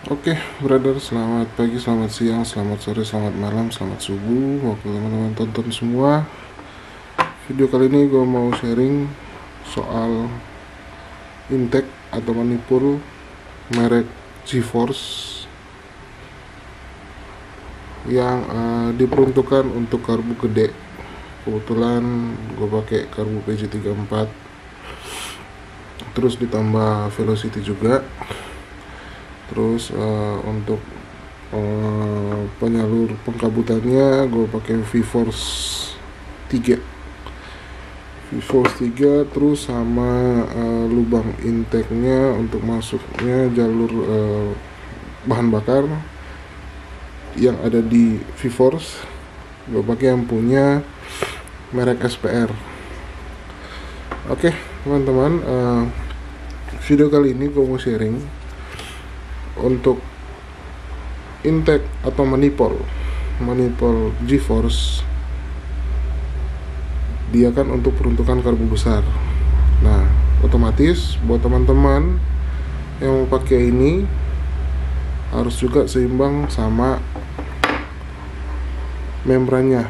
Oke, brother, selamat pagi, selamat siang, selamat sore, selamat malam, selamat subuh waktu teman-teman tonton semua. Video kali ini gue mau sharing soal intake atau manipul merek GeForce yang diperuntukkan untuk karbu gede. Kebetulan gue pakai karbu PJ34, terus ditambah velocity juga. Terus untuk penyalur pengkabutannya gue pakai VForce 3 terus sama lubang intake-nya untuk masuknya jalur bahan bakar yang ada di VForce gue pakai yang punya merek SPR. Oke teman-teman, video kali ini gue mau sharing untuk intake atau manipul GeForce. Dia kan untuk peruntukan karbu besar. Nah, otomatis buat teman-teman yang mau pakai ini harus juga seimbang sama membrannya.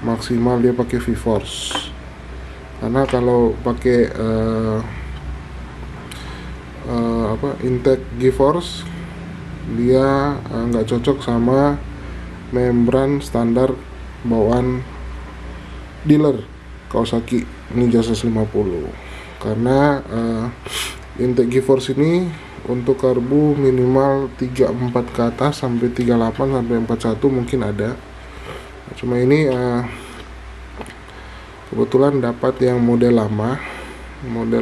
Maksimal dia pakai VForce. Karena kalau pakai intake GeForce dia nggak cocok sama membran standar bawaan dealer Kawasaki Ninja 150, karena intake GeForce ini untuk karbu minimal 34 ke atas sampai 38 sampai 41 mungkin ada. Cuma ini kebetulan dapat yang model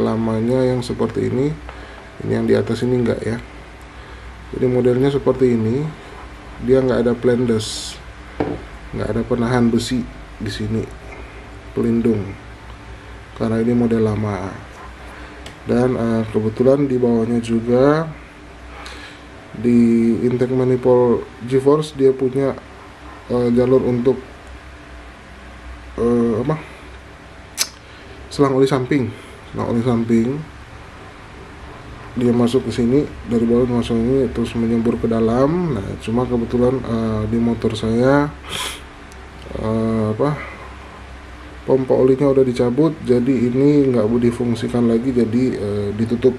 lamanya yang seperti ini yang di atas ini enggak ya. Jadi modelnya seperti ini, dia nggak ada plendes, nggak ada penahan besi di sini pelindung, karena ini model lama. Dan kebetulan di bawahnya juga di intake manifold GeForce dia punya jalur untuk selang oli samping. Dia masuk ke sini dari bawah, masuk ini terus menyembur ke dalam. Nah, cuma kebetulan di motor saya pompa olinya udah dicabut, jadi ini nggak difungsikan lagi, jadi ditutup,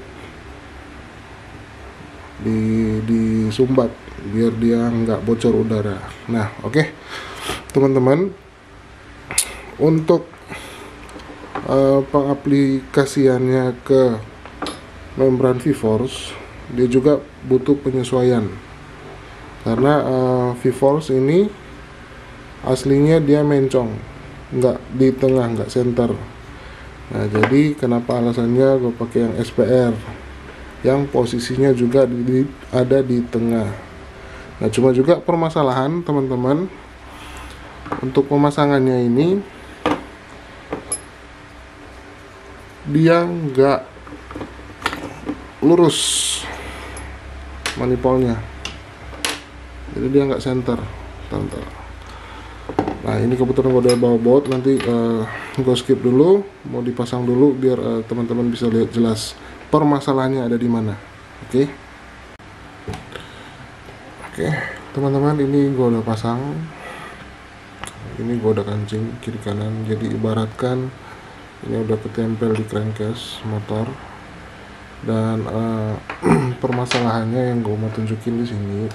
disumbat biar dia nggak bocor udara. Nah, oke. Teman-teman, untuk pengaplikasiannya ke membran VForce dia juga butuh penyesuaian, karena VForce ini aslinya dia mencong, nggak di tengah, nggak center. Nah, jadi kenapa alasannya gue pakai yang SPR yang posisinya juga ada di tengah. Nah, cuma juga permasalahan teman-teman, untuk pemasangannya ini dia nggak lurus manipolnya, jadi dia nggak center. Nah, ini kebetulan gue udah bawa baut, nanti gue skip dulu, mau dipasang dulu biar teman-teman bisa lihat jelas permasalahannya ada di mana. Oke, teman-teman, ini gue udah pasang, ini gue udah kancing kiri kanan, jadi ibaratkan ini udah ketempel di crankcase motor. Dan permasalahannya yang gue mau tunjukin di sini,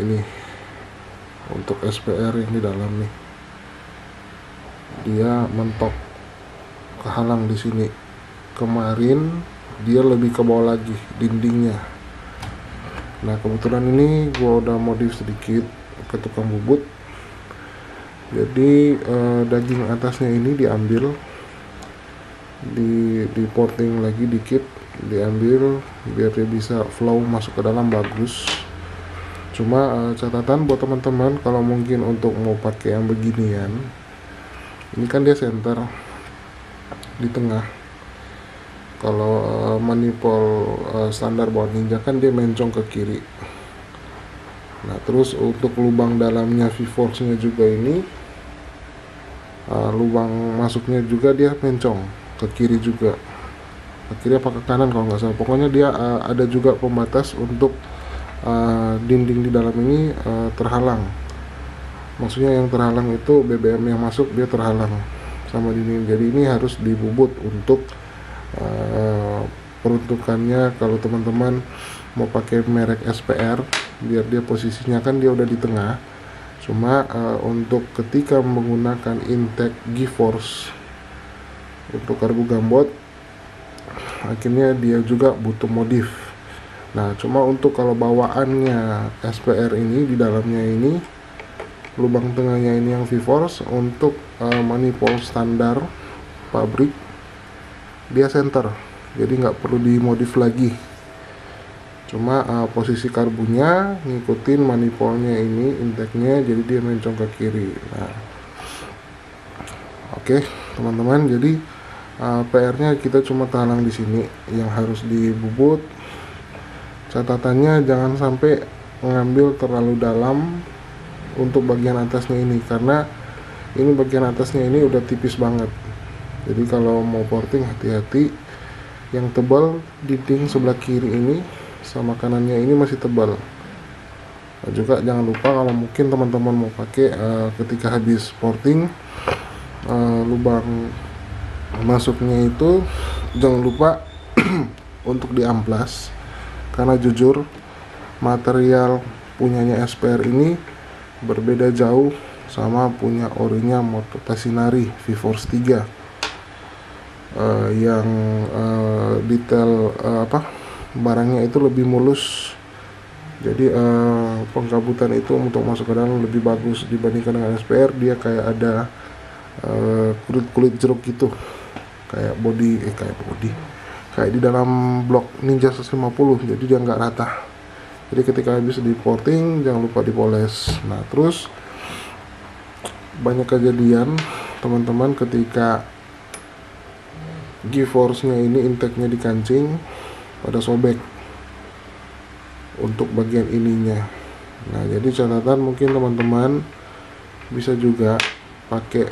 ini untuk SPR yang di dalam nih, dia mentok, kehalang di sini. Kemarin dia lebih ke bawah lagi dindingnya. Nah, kebetulan ini gue udah modif sedikit ke tukang bubut, jadi daging atasnya ini diambil, di porting lagi dikit, diambil biar dia bisa flow masuk ke dalam bagus. Cuma catatan buat teman-teman, kalau mungkin untuk mau pakai yang beginian, ini kan dia center di tengah. Kalau manipul standar bawaan Ninja kan dia mencong ke kiri. Nah, terus untuk lubang dalamnya VForce nya juga ini, lubang masuknya juga dia mencong ke kiri juga. ke kiri apa ke kanan kalau nggak salah. Pokoknya dia ada juga pembatas untuk dinding di dalam ini terhalang. Maksudnya yang terhalang itu BBM yang masuk dia terhalang sama dinding. Jadi ini harus dibubut untuk peruntukannya kalau teman-teman mau pakai merek SPR, biar dia posisinya kan dia udah di tengah. Cuma untuk ketika menggunakan intake GeForce untuk karbu gambot, akhirnya dia juga butuh modif. Nah, cuma untuk kalau bawaannya SPR ini di dalamnya ini lubang tengahnya ini yang V-Force, untuk manifold standar pabrik dia center, jadi nggak perlu dimodif lagi. Cuma posisi karbunya ngikutin manifoldnya ini, intake-nya, jadi dia mencong ke kiri. Nah, oke teman-teman, jadi PR-nya kita cuma terhalang di sini yang harus dibubut. Catatannya jangan sampai mengambil terlalu dalam untuk bagian atasnya ini, karena ini bagian atasnya ini udah tipis banget. Jadi kalau mau porting hati-hati, yang tebal dinding sebelah kiri ini sama kanannya ini masih tebal. Nah, juga jangan lupa kalau mungkin teman-teman mau pakai ketika habis porting, lubang masuknya itu jangan lupa untuk diamplas, karena jujur material punyanya SPR ini berbeda jauh sama punya orinya motor Tassinari V-Force 3 yang detail barangnya itu lebih mulus. Jadi pengkabutan itu untuk masuk ke dalam lebih bagus dibandingkan dengan SPR. Dia kayak ada kulit-kulit jeruk gitu, kayak kayak di dalam blok Ninja 150, jadi dia nggak rata. Jadi ketika habis di porting jangan lupa dipoles. Nah, terus banyak kejadian teman-teman ketika GeForce-nya ini intake-nya dikancing pada sobek untuk bagian ininya. Nah, jadi catatan mungkin teman-teman bisa juga pakai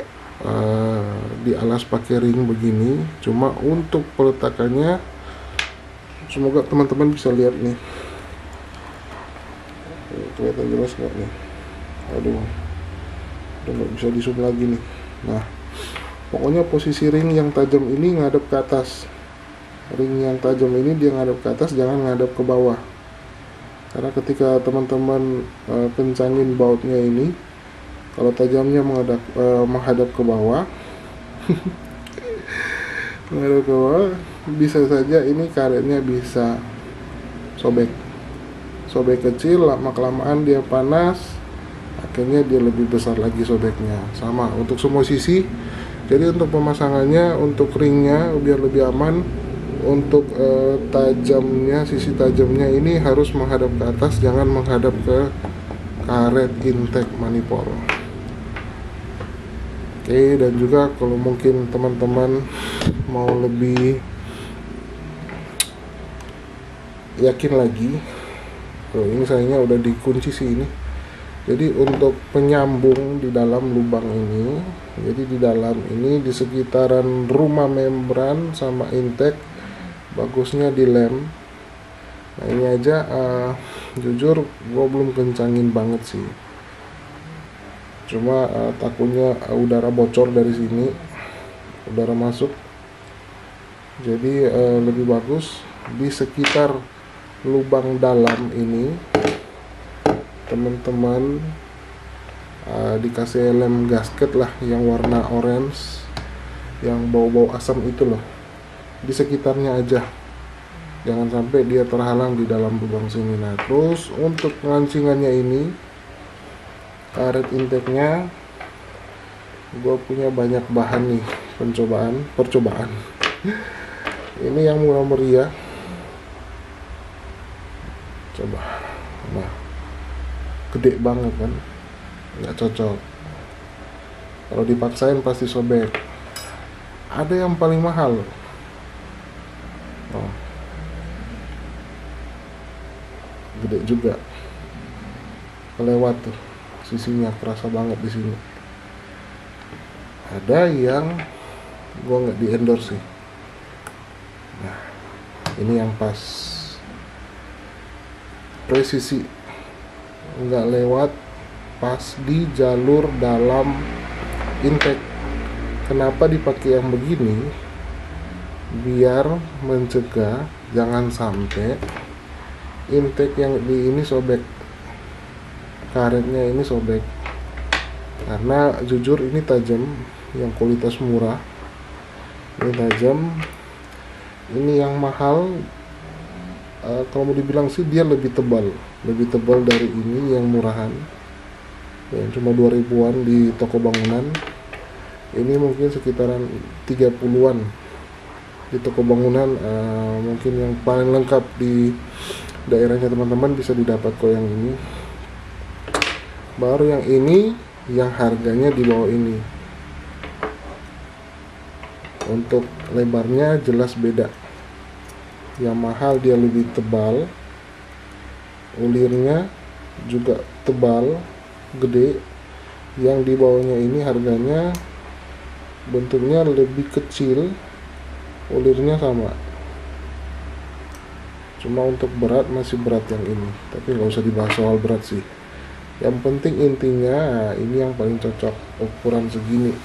dialas pakai ring begini. Cuma untuk peletakannya, semoga teman-teman bisa lihat nih. Kelihatan jelas nggak nih? Aduh, udah nggak bisa di zoom lagi nih. Nah, pokoknya posisi ring yang tajam ini ngadep ke atas. Ring yang tajam ini dia ngadep ke atas, jangan ngadep ke bawah. Karena ketika teman-teman kencangin bautnya ini, kalau tajamnya menghadap ke bawah menghadap ke bawah, bisa saja ini karetnya bisa sobek kecil, lama-kelamaan dia panas, akhirnya dia lebih besar lagi sobeknya. Sama untuk semua sisi. Jadi untuk pemasangannya, untuk ringnya biar lebih aman, untuk tajamnya, sisi tajamnya ini harus menghadap ke atas, jangan menghadap ke karet intake manifold. Oke, dan juga kalau mungkin teman-teman mau lebih yakin lagi, ini sayangnya udah dikunci sih ini. Jadi untuk penyambung di dalam lubang ini, jadi di dalam ini di sekitaran rumah membran sama intake, bagusnya dilem. Nah, ini aja jujur gue belum kencangin banget sih. Cuma takutnya udara bocor dari sini, udara masuk. Jadi lebih bagus di sekitar lubang dalam ini teman-teman dikasih lem gasket lah yang warna orange, yang bau-bau asam itu loh, di sekitarnya aja, jangan sampai dia terhalang di dalam lubang sini. Nah, terus untuk pengancingannya ini, karet intake-nya gue punya banyak bahan nih, percobaan ini yang murah meriah. Coba, nah gede banget kan, nggak cocok. Kalau dipaksain pasti sobek. Ada yang paling mahal, gede juga, kelewat tuh, sisinya kerasa banget di sini. Ada yang gua nggak di endorse sih. Nah, Ini yang pas, presisi, nggak lewat, pas di jalur dalam intake. Kenapa dipakai yang begini? Biar mencegah jangan sampai intake yang di ini sobek, karetnya ini sobek. Karena jujur ini tajam, yang kualitas murah ini tajam. Ini yang mahal, kalau mau dibilang sih dia lebih tebal dari ini yang murahan, yang cuma 2000-an di toko bangunan. Ini mungkin sekitaran 30-an di toko bangunan. Mungkin yang paling lengkap di daerahnya teman-teman bisa didapat kok yang ini. Baru yang ini yang harganya di bawah ini. Untuk lebarnya jelas beda. Yang mahal dia lebih tebal, ulirnya juga tebal, gede. Yang di bawahnya ini harganya bentuknya lebih kecil, ulirnya sama. Cuma untuk berat masih berat yang ini, tapi nggak usah dibahas soal berat sih. Yang penting intinya ini yang paling cocok, ukuran segini.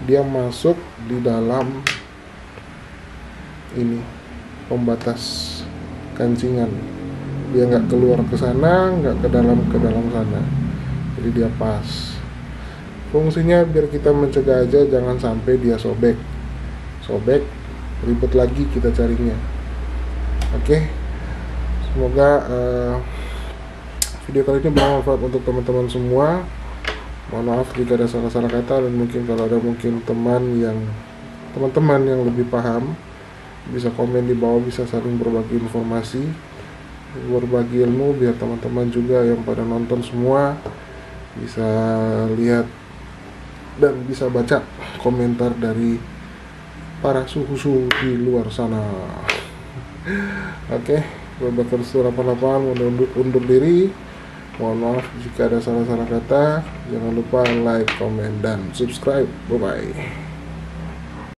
Dia masuk di dalam ini pembatas kancingan, dia nggak keluar ke sana, nggak ke dalam sana, jadi dia pas. Fungsinya biar kita mencegah aja, jangan sampai dia sobek ribet lagi kita carinya. Oke, semoga video kali ini bermanfaat untuk teman-teman semua. Mohon maaf jika ada salah-salah kata, dan mungkin kalau ada teman-teman yang lebih paham, bisa komen di bawah, bisa saling berbagi informasi, berbagi ilmu, biar teman-teman juga yang pada nonton semua bisa lihat dan bisa baca komentar dari para suhu di luar sana. Oke, Babakar Sur 88 undur diri. Mohon maaf jika ada salah-salah kata. Jangan lupa like, komen, dan subscribe. Bye bye.